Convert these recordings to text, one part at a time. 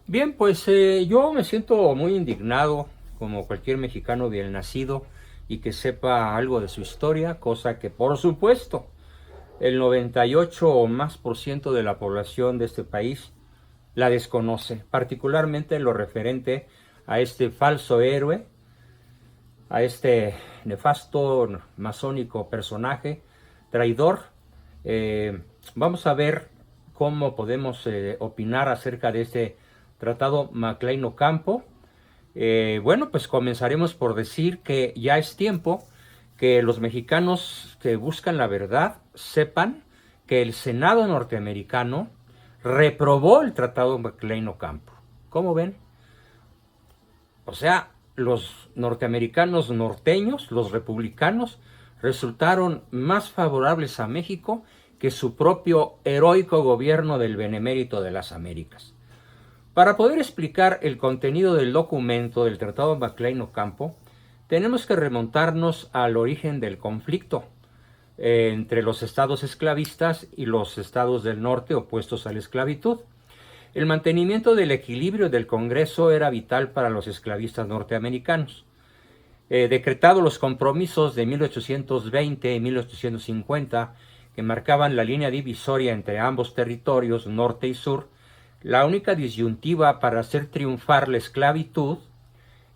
Bien, pues yo me siento muy indignado, como cualquier mexicano bien nacido y que sepa algo de su historia, cosa que por supuesto el 98 o más por ciento de la población de este país la desconoce, particularmente en lo referente a este falso héroe, a este nefasto masónico personaje, traidor. Eh, Vamos a ver cómo podemos opinar acerca de este tratado MacLean Ocampo. Bueno, pues comenzaremos por decir que ya es tiempo que los mexicanos que buscan la verdad sepan que el Senado norteamericano reprobó el tratado MacLean Ocampo. ¿Cómo ven? O sea, los norteamericanos norteños, los republicanos, resultaron más favorables a México que su propio heroico gobierno del Benemérito de las Américas. Para poder explicar el contenido del documento del Tratado MacLean Ocampo, tenemos que remontarnos al origen del conflicto entre los estados esclavistas y los estados del norte opuestos a la esclavitud. El mantenimiento del equilibrio del Congreso era vital para los esclavistas norteamericanos. Decretados los compromisos de 1820 y 1850, que marcaban la línea divisoria entre ambos territorios, norte y sur, la única disyuntiva para hacer triunfar la esclavitud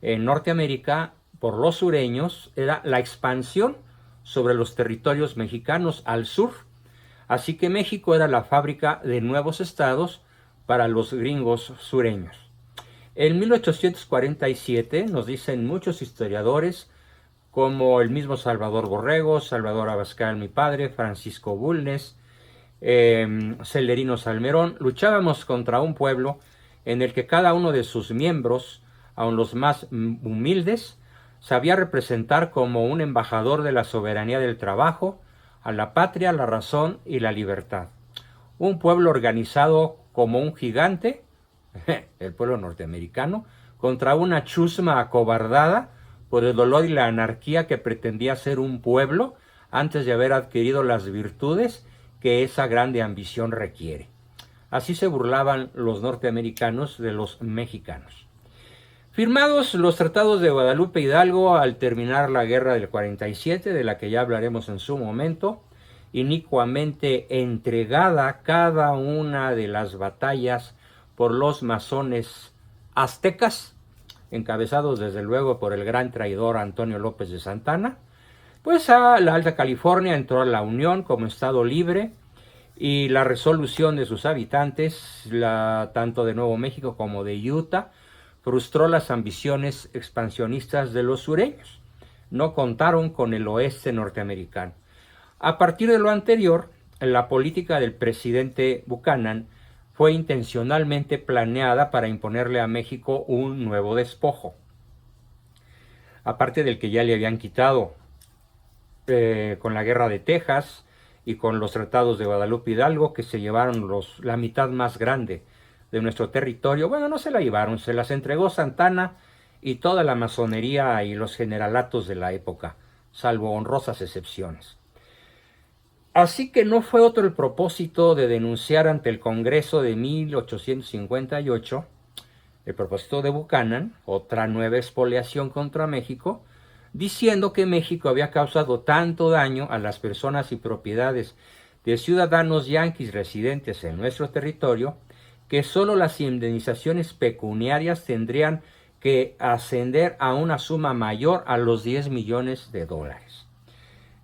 en Norteamérica por los sureños era la expansión sobre los territorios mexicanos al sur. Así que México era la fábrica de nuevos estados para los gringos sureños. En 1847, nos dicen muchos historiadores, como el mismo Salvador Borrego, Salvador Abascal, mi padre, Francisco Bulnes, Celerino Salmerón, luchábamos contra un pueblo en el que cada uno de sus miembros, aun los más humildes, sabía representar como un embajador de la soberanía del trabajo, a la patria, la razón y la libertad. Un pueblo organizado como un gigante, el pueblo norteamericano, contra una chusma acobardada por el dolor y la anarquía que pretendía ser un pueblo antes de haber adquirido las virtudes que esa grande ambición requiere. Así se burlaban los norteamericanos de los mexicanos. Firmados los tratados de Guadalupe Hidalgo al terminar la guerra del 47, de la que ya hablaremos en su momento, inicuamente entregada cada una de las batallas por los masones aztecas, encabezados desde luego por el gran traidor Antonio López de Santana, pues a la Alta California entró a la Unión como estado libre y la resolución de sus habitantes, tanto de Nuevo México como de Utah, frustró las ambiciones expansionistas de los sureños. No contaron con el oeste norteamericano. A partir de lo anterior, la política del presidente Buchanan fue intencionalmente planeada para imponerle a México un nuevo despojo, aparte del que ya le habían quitado con la guerra de Texas y con los tratados de Guadalupe Hidalgo, que se llevaron la mitad más grande de nuestro territorio. Bueno, no se la llevaron, se las entregó Santana y toda la masonería y los generalatos de la época, salvo honrosas excepciones. Así que no fue otro el propósito de denunciar ante el Congreso de 1858, el propósito de Buchanan, otra nueva expoliación contra México, diciendo que México había causado tanto daño a las personas y propiedades de ciudadanos yanquis residentes en nuestro territorio, que solo las indemnizaciones pecuniarias tendrían que ascender a una suma mayor a los 10 millones de dólares.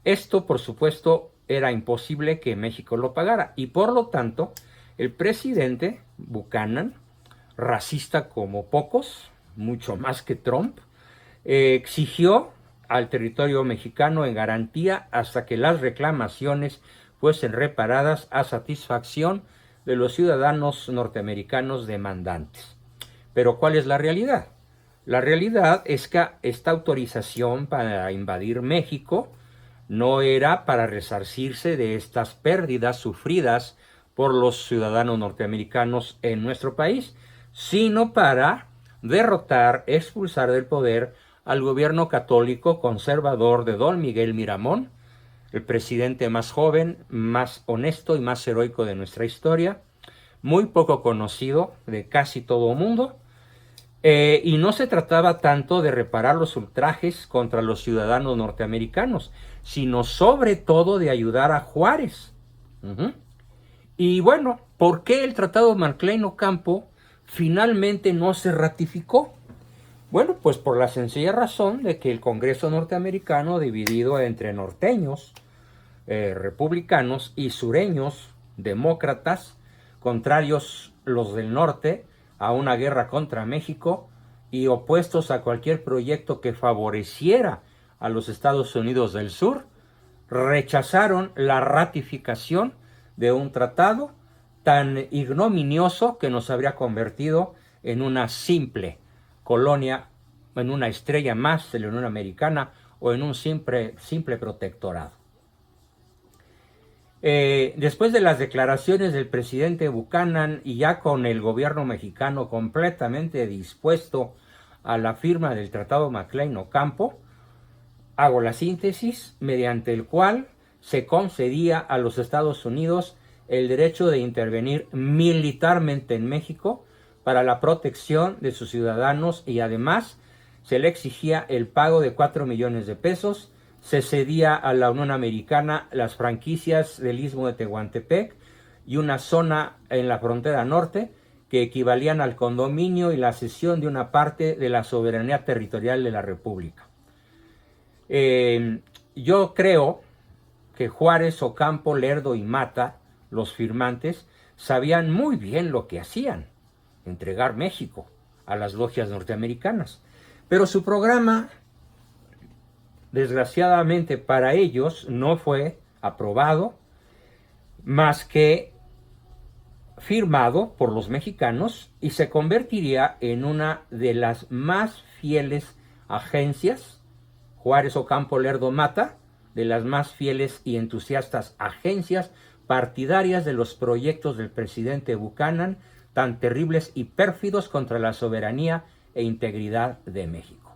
Esto, por supuesto, era imposible que México lo pagara y por lo tanto el presidente Buchanan, racista como pocos, mucho más que Trump, exigió al territorio mexicano en garantía hasta que las reclamaciones fuesen reparadas a satisfacción de los ciudadanos norteamericanos demandantes. Pero ¿cuál es la realidad? La realidad es que esta autorización para invadir México no era para resarcirse de estas pérdidas sufridas por los ciudadanos norteamericanos en nuestro país, sino para derrotar, expulsar del poder al gobierno católico conservador de don Miguel Miramón, el presidente más joven, más honesto y más heroico de nuestra historia, muy poco conocido de casi todo el mundo, y no se trataba tanto de reparar los ultrajes contra los ciudadanos norteamericanos, sino sobre todo de ayudar a Juárez. Y bueno, ¿por qué el Tratado Maclean-Ocampo finalmente no se ratificó? Bueno, pues por la sencilla razón de que el Congreso norteamericano, dividido entre norteños, republicanos, y sureños, demócratas, contrarios los del norte a una guerra contra México y opuestos a cualquier proyecto que favoreciera a los Estados Unidos del Sur, rechazaron la ratificación de un tratado tan ignominioso que nos habría convertido en una simple colonia, en una estrella más de la Unión Americana o en un simple protectorado. Después de las declaraciones del presidente Buchanan y ya con el gobierno mexicano completamente dispuesto a la firma del Tratado Maclean-Ocampo, hago la síntesis, mediante el cual se concedía a los Estados Unidos el derecho de intervenir militarmente en México para la protección de sus ciudadanos y además se le exigía el pago de 4 millones de pesos. Se cedía a la Unión Americana las franquicias del Istmo de Tehuantepec y una zona en la frontera norte que equivalían al condominio y la cesión de una parte de la soberanía territorial de la República. Yo creo que Juárez, Ocampo, Lerdo y Mata, los firmantes, sabían muy bien lo que hacían, entregar México a las logias norteamericanas. Pero su programa, desgraciadamente para ellos, no fue aprobado, más que firmado por los mexicanos, y se convertiría en una de las más fieles agencias, Juárez, Ocampo, Lerdo, Mata, de las más fieles y entusiastas agencias partidarias de los proyectos del presidente Buchanan, tan terribles y pérfidos contra la soberanía e integridad de México.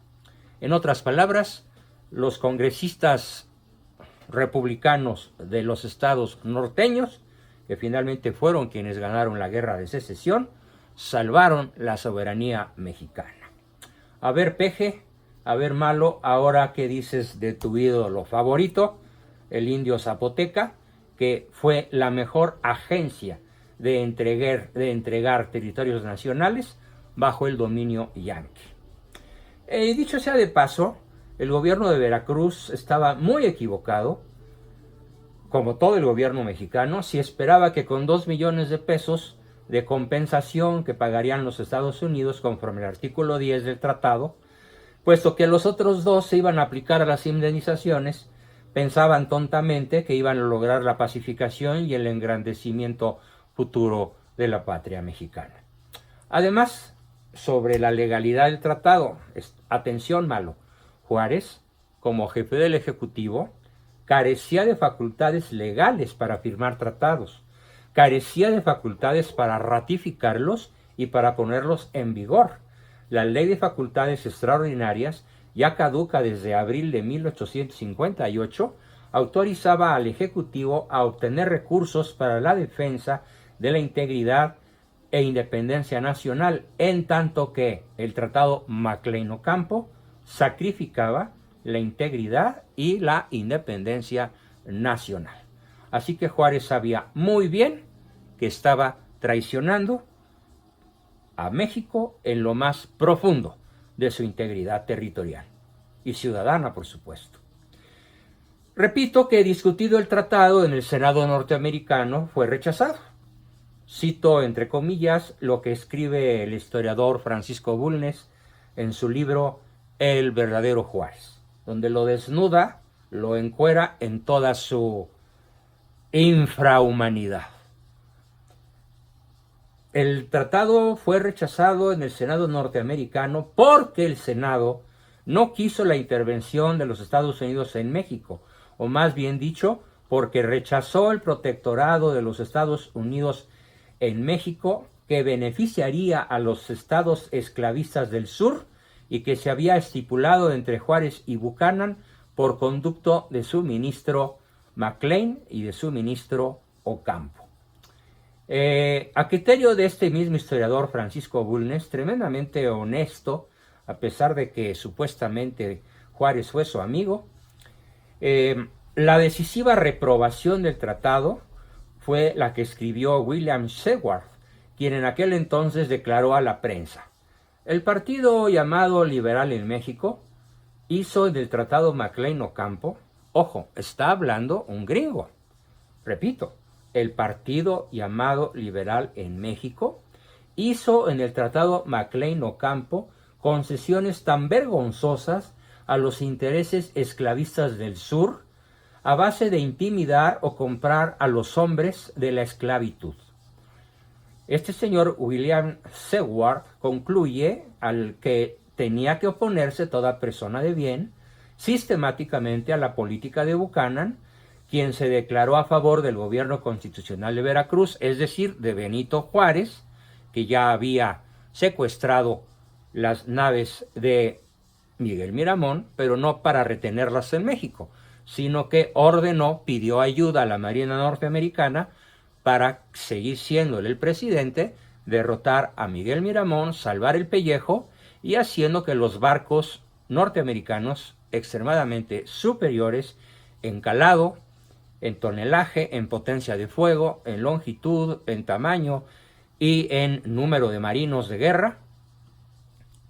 En otras palabras, los congresistas republicanos de los estados norteños, que finalmente fueron quienes ganaron la guerra de secesión, salvaron la soberanía mexicana. A ver, Peje, a ver, Malo, ahora qué dices de tu ídolo favorito, el indio zapoteca, que fue la mejor agencia de entregar territorios nacionales bajo el dominio yanqui. Dicho sea de paso, el gobierno de Veracruz estaba muy equivocado, como todo el gobierno mexicano, si esperaba que con 2 millones de pesos de compensación que pagarían los Estados Unidos conforme al artículo 10 del tratado, puesto que los otros dos se iban a aplicar a las indemnizaciones, pensaban tontamente que iban a lograr la pacificación y el engrandecimiento futuro de la patria mexicana. Además, sobre la legalidad del tratado, atención, Malo, Juárez, como jefe del Ejecutivo, carecía de facultades legales para firmar tratados, carecía de facultades para ratificarlos y para ponerlos en vigor. La Ley de Facultades Extraordinarias, ya caduca desde abril de 1858, autorizaba al Ejecutivo a obtener recursos para la defensa de la integridad e independencia nacional, en tanto que el Tratado Maclean-Ocampo sacrificaba la integridad y la independencia nacional. Así que Juárez sabía muy bien que estaba traicionando a México en lo más profundo de su integridad territorial y ciudadana, por supuesto. Repito que discutido el tratado en el Senado norteamericano fue rechazado. Cito entre comillas lo que escribe el historiador Francisco Bulnes en su libro El verdadero Juárez, donde lo desnuda, lo encuera en toda su infrahumanidad. El tratado fue rechazado en el Senado norteamericano porque el Senado no quiso la intervención de los Estados Unidos en México, o más bien dicho, porque rechazó el protectorado de los Estados Unidos en México, que beneficiaría a los estados esclavistas del sur y que se había estipulado entre Juárez y Buchanan por conducto de su ministro Maclean y de su ministro Ocampo. A criterio de este mismo historiador Francisco Bulnes, tremendamente honesto, a pesar de que supuestamente Juárez fue su amigo, la decisiva reprobación del tratado fue la que escribió William Seward, quien en aquel entonces declaró a la prensa: el partido llamado Liberal en México hizo del tratado Maclean Ocampo, ojo, está hablando un gringo, repito, el partido llamado Liberal en México hizo en el tratado Maclean Ocampo concesiones tan vergonzosas a los intereses esclavistas del sur, a base de intimidar o comprar a los hombres de la esclavitud. Este señor William Seward concluye al que tenía que oponerse toda persona de bien sistemáticamente a la política de Buchanan, quien se declaró a favor del gobierno constitucional de Veracruz, es decir, de Benito Juárez, que ya había secuestrado las naves de Miguel Miramón, pero no para retenerlas en México, sino que pidió ayuda a la Marina norteamericana para seguir siendo el presidente, derrotar a Miguel Miramón, salvar el pellejo y haciendo que los barcos norteamericanos extremadamente superiores en calado, en tonelaje, en potencia de fuego, en longitud, en tamaño y en número de marinos de guerra,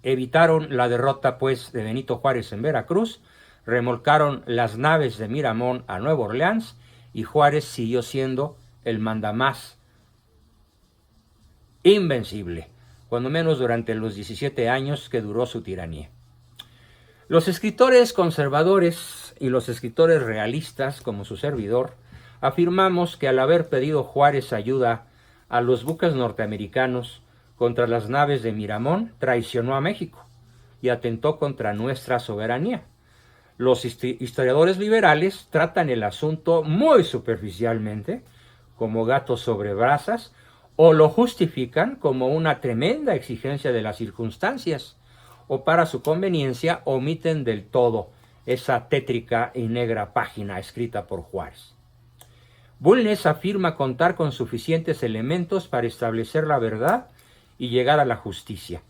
evitaron la derrota pues de Benito Juárez en Veracruz, remolcaron las naves de Miramón a Nueva Orleans y Juárez siguió siendo el mandamás invencible, cuando menos durante los 17 años que duró su tiranía. Los escritores conservadores y los escritores realistas, como su servidor, afirmamos que al haber pedido Juárez ayuda a los buques norteamericanos contra las naves de Miramón, traicionó a México y atentó contra nuestra soberanía. Los historiadores liberales tratan el asunto muy superficialmente, como gatos sobre brasas, o lo justifican como una tremenda exigencia de las circunstancias, o para su conveniencia omiten del todo esa tétrica y negra página escrita por Juárez. Bulnes afirma contar con suficientes elementos para establecer la verdad y llegar a la justicia.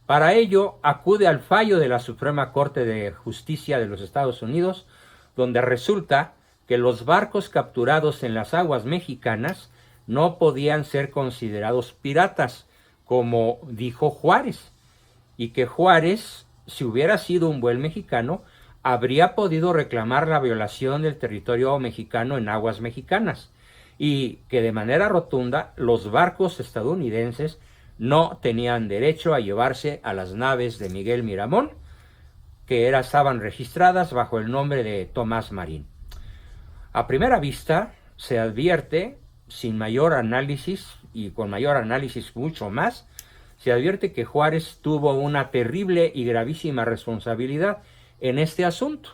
Para ello, acude al fallo de la Suprema Corte de Justicia de los Estados Unidos, donde resulta que los barcos capturados en las aguas mexicanas no podían ser considerados piratas, como dijo Juárez, y que Juárez, si hubiera sido un buen mexicano, habría podido reclamar la violación del territorio mexicano en aguas mexicanas, y que de manera rotunda los barcos estadounidenses no tenían derecho a llevarse a las naves de Miguel Miramón, que estaban registradas bajo el nombre de Tomás Marín. A primera vista se advierte, sin mayor análisis y con mayor análisis mucho más, se advierte que Juárez tuvo una terrible y gravísima responsabilidad en este asunto.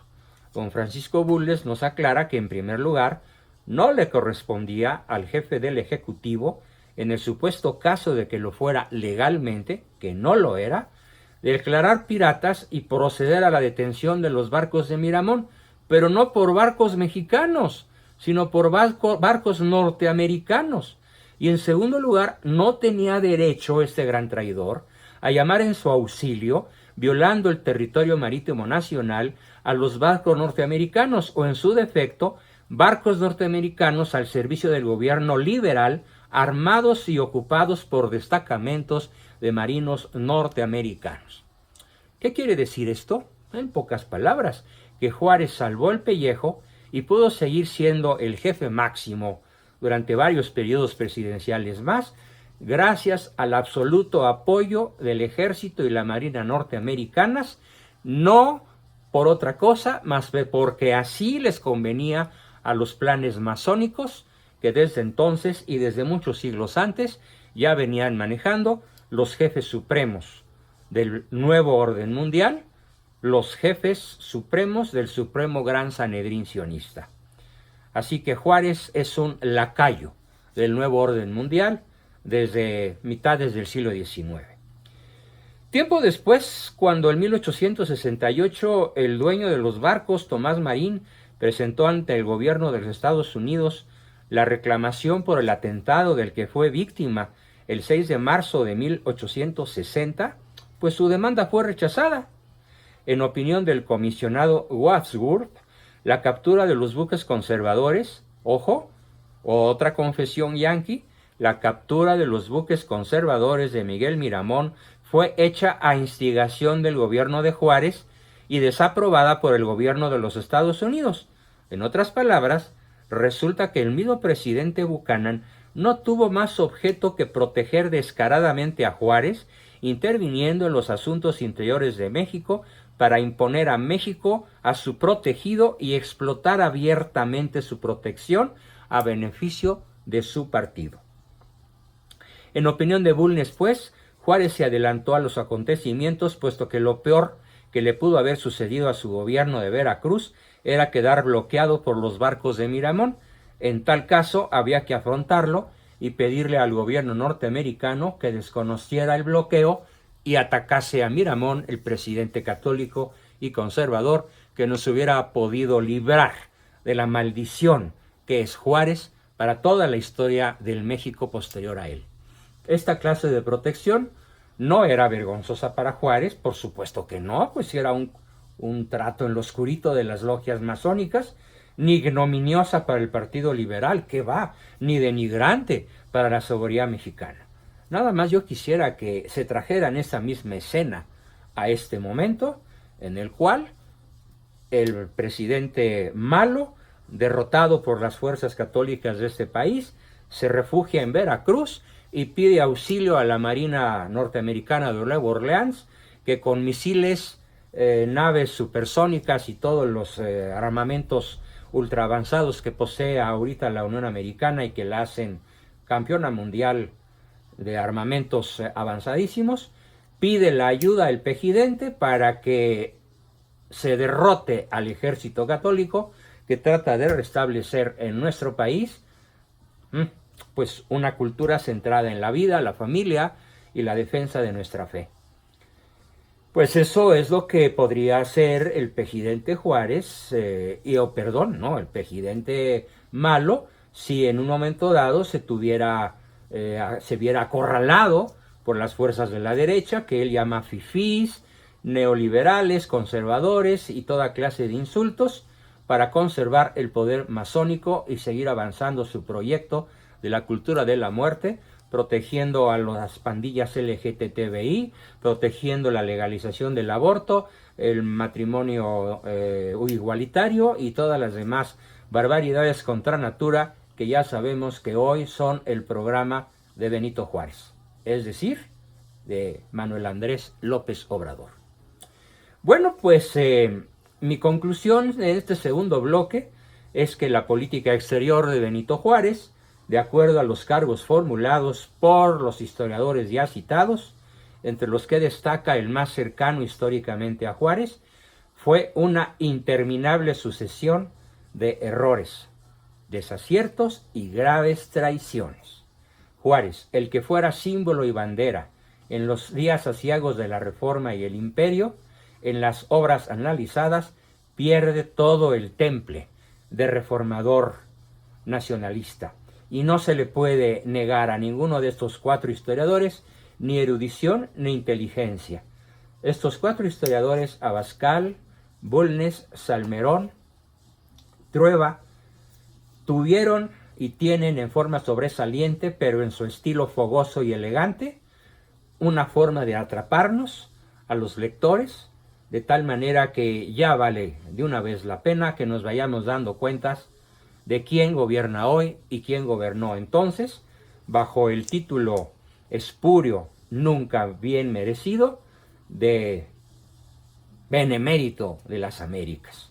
Don Francisco Bulnes nos aclara que en primer lugar no le correspondía al jefe del Ejecutivo, en el supuesto caso de que lo fuera legalmente, que no lo era, declarar piratas y proceder a la detención de los barcos de Miramón, pero no por barcos mexicanos, sino por barcos norteamericanos. Y en segundo lugar, no tenía derecho este gran traidor a llamar en su auxilio, violando el territorio marítimo nacional, a los barcos norteamericanos o en su defecto, barcos norteamericanos al servicio del gobierno liberal, armados y ocupados por destacamentos de marinos norteamericanos. ¿Qué quiere decir esto? En pocas palabras, que Juárez salvó el pellejo y pudo seguir siendo el jefe máximo durante varios periodos presidenciales más, gracias al absoluto apoyo del ejército y la marina norteamericanas, no por otra cosa, más porque así les convenía a los planes masónicos que desde entonces y desde muchos siglos antes ya venían manejando los jefes supremos del nuevo orden mundial, los jefes supremos del Supremo Gran Sanedrín sionista. Así que Juárez es un lacayo del nuevo orden mundial desde mitades del siglo XIX. Tiempo después, cuando en 1868 el dueño de los barcos, Tomás Marín, presentó ante el gobierno de los Estados Unidos la reclamación por el atentado del que fue víctima el 6 de marzo de 1860, pues su demanda fue rechazada. En opinión del comisionado Wadsworth, la captura de los buques conservadores, ojo, otra confesión yanqui, la captura de los buques conservadores de Miguel Miramón fue hecha a instigación del gobierno de Juárez y desaprobada por el gobierno de los Estados Unidos. En otras palabras, resulta que el mismo presidente Buchanan no tuvo más objeto que proteger descaradamente a Juárez, interviniendo en los asuntos interiores de México para imponer a México a su protegido y explotar abiertamente su protección a beneficio de su partido. En opinión de Bulnes, pues, Juárez se adelantó a los acontecimientos, puesto que lo peor que le pudo haber sucedido a su gobierno de Veracruz era quedar bloqueado por los barcos de Miramón. En tal caso, había que afrontarlo y pedirle al gobierno norteamericano que desconociera el bloqueo y atacase a Miramón, el presidente católico y conservador, que nos hubiera podido librar de la maldición que es Juárez para toda la historia del México posterior a él. Esta clase de protección no era vergonzosa para Juárez, por supuesto que no, pues era un trato en lo oscurito de las logias masónicas, ni ignominiosa para el Partido Liberal, que va, ni denigrante para la soberanía mexicana. Nada más yo quisiera que se trajeran esa misma escena a este momento, en el cual el presidente malo, derrotado por las fuerzas católicas de este país, se refugia en Veracruz y pide auxilio a la Marina norteamericana de Nueva Orleans, que con misiles, naves supersónicas y todos los armamentos ultra avanzados que posee ahorita la Unión Americana y que la hacen campeona mundial de armamentos avanzadísimos, pide la ayuda del pejidente para que se derrote al ejército católico que trata de restablecer en nuestro país pues una cultura centrada en la vida, la familia y la defensa de nuestra fe. Pues eso es lo que podría hacer el pejidente Juárez, el pejidente malo, si en un momento dado se viera acorralado por las fuerzas de la derecha, que él llama fifís, neoliberales, conservadores y toda clase de insultos, para conservar el poder masónico y seguir avanzando su proyecto de la cultura de la muerte, protegiendo a las pandillas LGTBI, protegiendo la legalización del aborto, el matrimonio igualitario y todas las demás barbaridades contra natura que ya sabemos que hoy son el programa de Benito Juárez, es decir, de Manuel Andrés López Obrador. Bueno, pues mi conclusión en este segundo bloque es que la política exterior de Benito Juárez, de acuerdo a los cargos formulados por los historiadores ya citados, entre los que destaca el más cercano históricamente a Juárez, fue una interminable sucesión de errores, desaciertos y graves traiciones. Juárez, el que fuera símbolo y bandera en los días aciagos de la Reforma y el Imperio, en las obras analizadas, pierde todo el temple de reformador nacionalista. Y no se le puede negar a ninguno de estos cuatro historiadores ni erudición ni inteligencia. Estos cuatro historiadores, Abascal, Bulnes, Salmerón, Trueba, tuvieron y tienen en forma sobresaliente, pero en su estilo fogoso y elegante, una forma de atraparnos a los lectores, de tal manera que ya vale de una vez la pena que nos vayamos dando cuentas de quién gobierna hoy y quién gobernó entonces, bajo el título espurio, nunca bien merecido, de Benemérito de las Américas.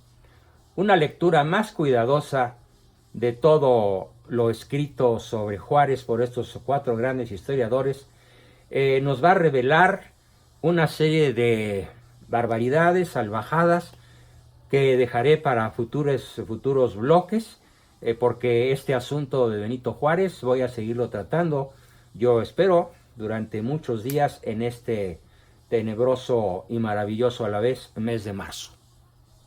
Una lectura más cuidadosa de todo lo escrito sobre Juárez por estos cuatro grandes historiadores nos va a revelar una serie de barbaridades, salvajadas, que dejaré para futuros bloques, porque este asunto de Benito Juárez voy a seguirlo tratando, yo espero, durante muchos días en este tenebroso y maravilloso a la vez mes de marzo.